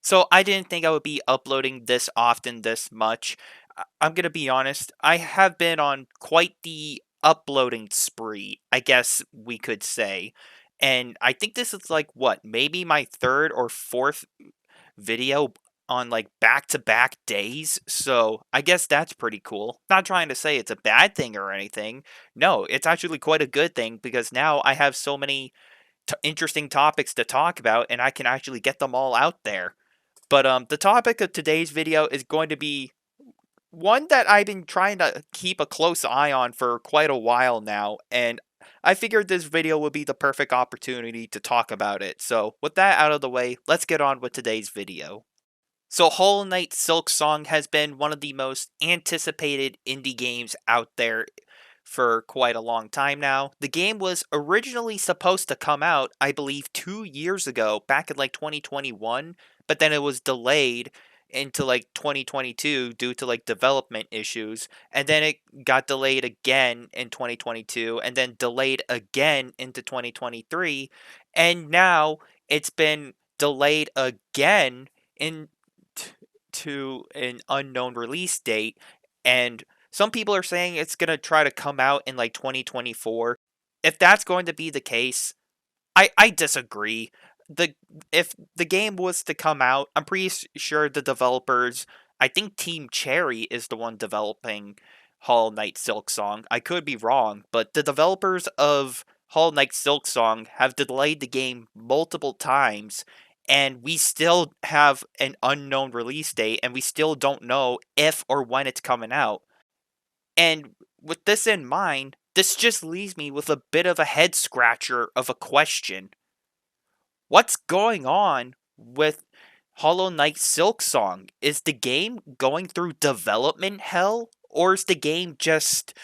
So I didn't think I would be uploading this often, this much. I'm gonna be honest, I have been on quite the uploading spree, I guess we could say. And I think this is like what, maybe my third or fourth video on like back to back days. So I guess that's pretty cool. Not trying to say it's a bad thing or anything. No, it's actually quite a good thing because now I have so many interesting topics to talk about and I can actually get them all out there. But the topic of today's video is going to be one that I've been trying to keep a close eye on for quite a while now, and I figured this video would be the perfect opportunity to talk about it. So, with that out of the way, let's get on with today's video. So, Hollow Knight Silk Song has been one of the most anticipated indie games out there for quite a long time now. The game was originally supposed to come out, I believe, 2 years ago, back in like 2021, but then it was delayed into like 2022 due to like development issues, and then it got delayed again in 2022, and then delayed again into 2023, and now it's been delayed again in to an unknown release date, and some people are saying it's going to try to come out in like 2024. If that's going to be the case, I disagree. The If the game was to come out, I'm pretty sure the developers, I think Team Cherry is the one developing Hollow Knight Silk Song. I could be wrong, but the developers of Hollow Knight Silk Song have delayed the game multiple times, and we still have an unknown release date, and we still don't know if or when it's coming out. And with this in mind, this just leaves me with a bit of a head scratcher of a question. What's going on with Hollow Knight Silk Song? Is the game going through development hell? Or is the game just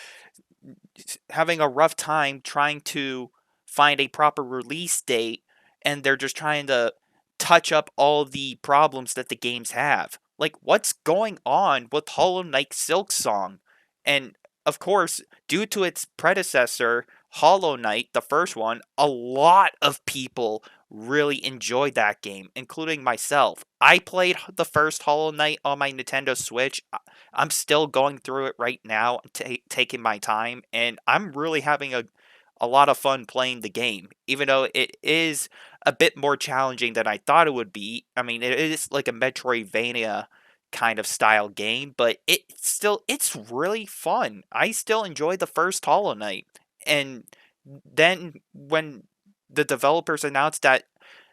having a rough time trying to find a proper release date and they're just trying to touch up all the problems that the games have? Like, what's going on with Hollow Knight Silk Song? And of course, due to its predecessor, Hollow Knight, the first one, a lot of people really enjoyed that game, including myself. I played the first Hollow Knight on my Nintendo Switch. I'm still going through it right now, taking my time, and I'm really having a lot of fun playing the game, even though it is a bit more challenging than I thought it would be. I mean, it is like a Metroidvania kind of style game, but it's really fun. I still enjoy the first Hollow Knight. And then when the developers announced that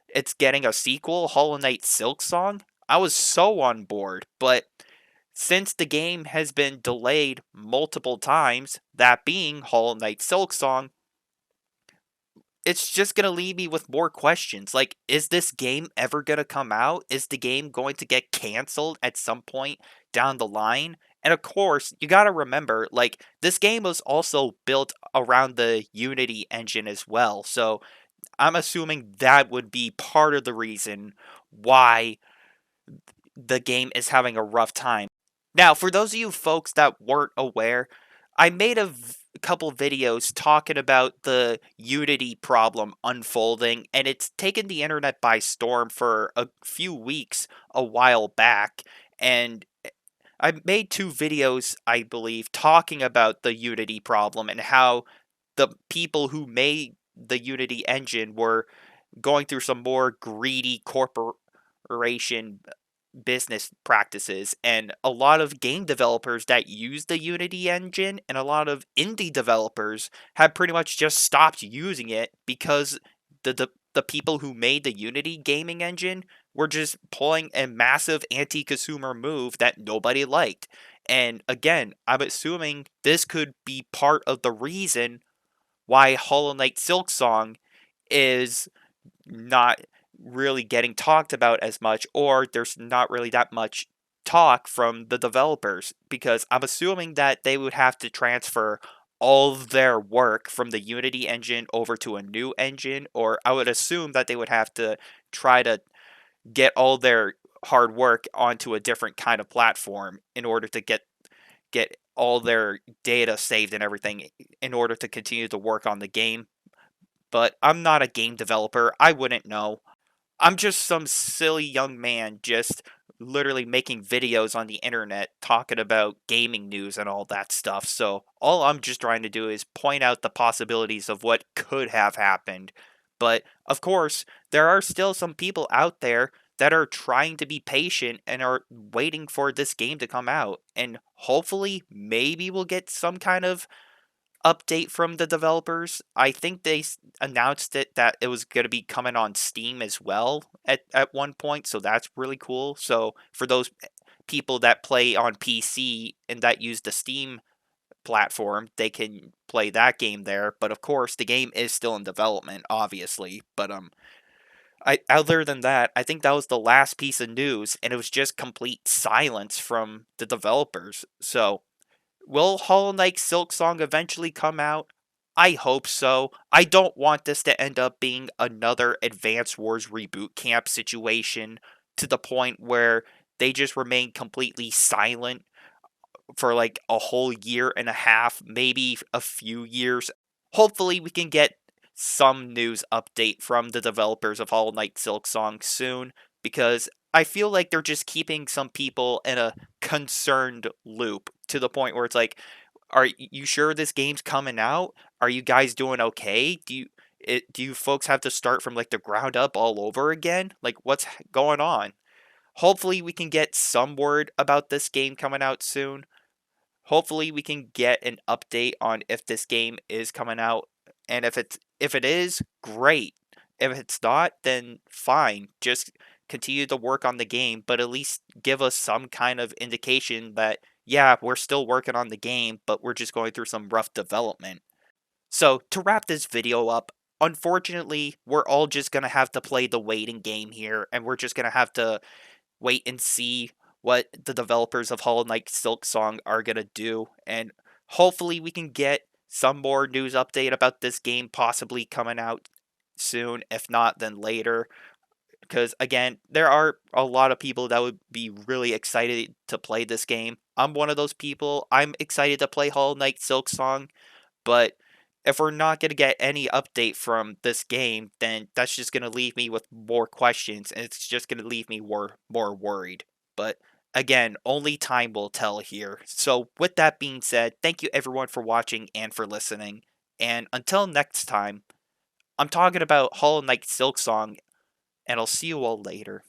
it's getting a sequel, Hollow Knight Silk Song, I was so on board. But since the game has been delayed multiple times, that being Hollow Knight Silk Song, it's just going to leave me with more questions. Like, is this game ever going to come out? Is the game going to get canceled at some point down the line? And of course, you got to remember, like, this game was also built around the Unity engine as well. So I'm assuming that would be part of the reason why the game is having a rough time. Now, for those of you folks that weren't aware, I made a couple videos talking about the Unity problem unfolding, and it's taken the internet by storm for a few weeks a while back. And I made two videos, I believe, talking about the Unity problem and how the people who made the Unity engine were going through some more greedy corporation business practices, and a lot of game developers that use the Unity engine and a lot of indie developers have pretty much just stopped using it because the people who made the Unity gaming engine were just pulling a massive anti-consumer move that nobody liked. And again, I'm assuming this could be part of the reason why Hollow Knight Silksong is not really getting talked about as much, or there's not really that much talk from the developers, because I'm assuming that they would have to transfer all of their work from the Unity engine over to a new engine, or I would assume that they would have to try to get all their hard work onto a different kind of platform in order to get all their data saved and everything in order to continue to work on the game. But I'm not a game developer. I wouldn't know. I'm just some silly young man just literally making videos on the internet talking about gaming news and all that stuff. So all I'm just trying to do is point out the possibilities of what could have happened. But of course, there are still some people out there that are trying to be patient and are waiting for this game to come out. And hopefully, maybe we'll get some kind of update from the developers. I think they announced it that it was going to be coming on Steam as well at one point, so that's really cool. So for those people that play on PC and that use the Steam platform, they can play that game there. But of course, the game is still in development, obviously. But I other than that, I think that was the last piece of news, and it was just complete silence from the developers. So will Hollow Knight Silksong eventually come out? I hope so. I don't want this to end up being another Advance Wars reboot camp situation to the point where they just remain completely silent for like a whole year and a half, maybe a few years. Hopefully, we can get some news update from the developers of Hollow Knight Silksong soon because I feel like they're just keeping some people in a concerned loop to the point where it's like, are you sure this game's coming out? Are you guys doing okay? Do you folks have to start from like the ground up all over again? Like what's going on? Hopefully we can get some word about this game coming out soon. Hopefully we can get an update on if this game is coming out, and if it is, great. If it's not, then fine. Just continue to work on the game, but at least give us some kind of indication that yeah, we're still working on the game, but we're just going through some rough development. So, to wrap this video up, unfortunately, we're all just going to have to play the waiting game here, and we're just going to have to wait and see what the developers of Hollow Knight Silksong are going to do. And hopefully, we can get some more news update about this game possibly coming out soon. If not, then later. Because again, there are a lot of people that would be really excited to play this game. I'm one of those people. I'm excited to play Hollow Knight Silksong, but if we're not going to get any update from this game, then that's just going to leave me with more questions, and it's just going to leave me more worried. But again, only time will tell here. So, with that being said, thank you everyone for watching and for listening. And until next time, I'm talking about Hollow Knight Silksong, and I'll see you all later.